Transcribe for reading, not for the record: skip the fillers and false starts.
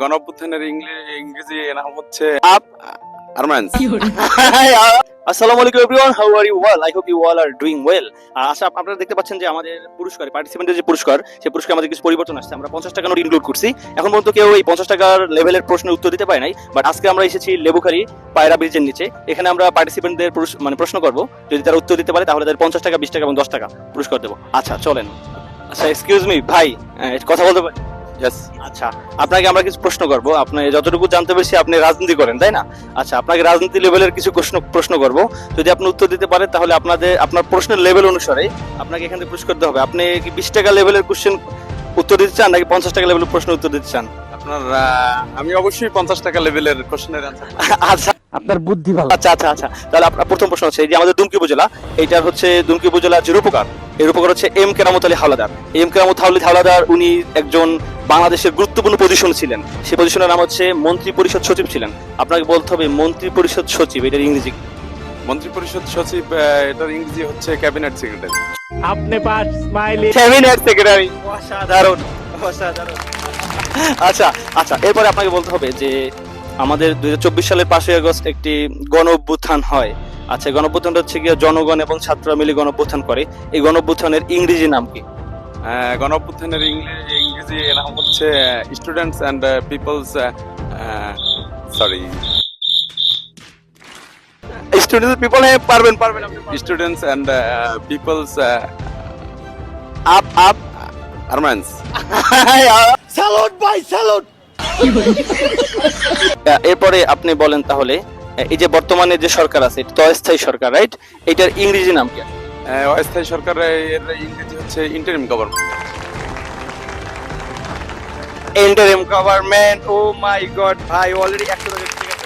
গণঅভ্যুত্থানের ইংরেজি নাম হচ্ছে আর্মান্স। আসসালামু আলাইকুম everyone, how are you well? I hope you all are doing well. আশা আপনারা দেখতে পাচ্ছেন যে আমাদের পুরস্কার পার্টিসিপেন্টের যে পুরস্কার, সেই পুরস্কার আমাদের কিছু পরিবর্তন আসছে। আমরা 50 টাকা নোট ইনক্লুড করছি। এখন পর্যন্ত কেউ এই 50 টাকার লেভেলের প্রশ্নের উত্তর দিতে পারে নাই, বাট আজকে আমরা এসেছি লেবুখালী পায়রা ব্রিজের নিচে। এখানে আমরা পার্টিসিপেন্টদের প্রশ্ন করব, যদি তারা উত্তর দিতে পারে তাহলে তাদের 50 টাকা, 20 টাকা এবং 10 টাকা পুরস্কার দেবো। আচ্ছা চলেন। আচ্ছা এক্সকিউজ মি ভাই, কথা বলতে পারি? ইয়েস। আচ্ছা, আপনাকে আমরা কিছু প্রশ্ন করব। আপনি যতটুকু জানতে পেরেছি আপনি রাজনীতি করেন, তাই না? আচ্ছা, আপনাকে রাজনীতি লেভেলের কিছু প্রশ্ন করব। যদি আপনি উত্তর দিতে পারেন তাহলে আপনার প্রশ্নের লেভেল অনুসারে আপনাকে এখান থেকে পুরস্কার দেওয়া হবে। আপনি কি 20 টাকা লেভেলের কোশ্চেন উত্তর দিতে চান নাকি 50 টাকা লেভেলের প্রশ্ন উত্তর দিতে চান? আমি অবশ্যই 50 টাকা লেভেলের কোশ্চেনের অ্যানসার। আচ্ছা আপনার বুদ্ধি ভালো। আচ্ছা আচ্ছা আচ্ছা, তাহলে আপনার প্রথম প্রশ্ন হচ্ছে, এই যে আমাদের দুমকি উপজেলা, এইটার হচ্ছে দুমকি উপজেলা যে রূপকার, এই রূপকার হচ্ছে এম কেরামত আলী হাওলাদার। এম কেরামত আলী হাওলাদার উনি একজন বাংলাদেশের গুরুত্বপূর্ণ পজিশন ছিলেন। সেই পজিশনের নাম হচ্ছে মন্ত্রী পরিষদ সচিব ছিলেন। আপনাকে বলতে হবে মন্ত্রী পরিষদ সচিব এটার ইংরেজি কি? মন্ত্রী পরিষদ সচিব, এটার ইংরেজি হচ্ছে ক্যাবিনেট সেক্রেটারি। আপনি পাস স্মাইলি। Cabinet secretary. অসাধারণ অসাধারণ। আচ্ছা আচ্ছা, এরপরে আপনাকে বলতে হবে যে আমাদের 2024 সালের 5ই আগস্ট একটি গণ অভ্যুত্থান হয়। আচ্ছা, গণ অভ্যুত্থানটা হচ্ছে গিয়ে জনগণ এবং ছাত্ররা মিলে গণ অভ্যুত্থান করে। এই গণ অভ্যুত্থানের ইংরেজি নাম কি? গণঅভ্যুত্থানের ইংরেজি নাম হচ্ছে students and peoples, sorry, student people. হ্যাঁ, পারবেন পারবেন আপনি। Students and peoples up up আর্মান্স। স্যালুট ভাই স্যালুট। এরপরে আপনি বলেন তাহলে, এই যে বর্তমানে যে সরকার আছে এটা তো অস্থায়ী সরকার, রাইট? এটার ইংরেজি নাম কি? অস্থায়ী সরকারের ইংরেজি হচ্ছে interim government. Interim government. Oh my god ভাই, অলরেডি 100 টাকা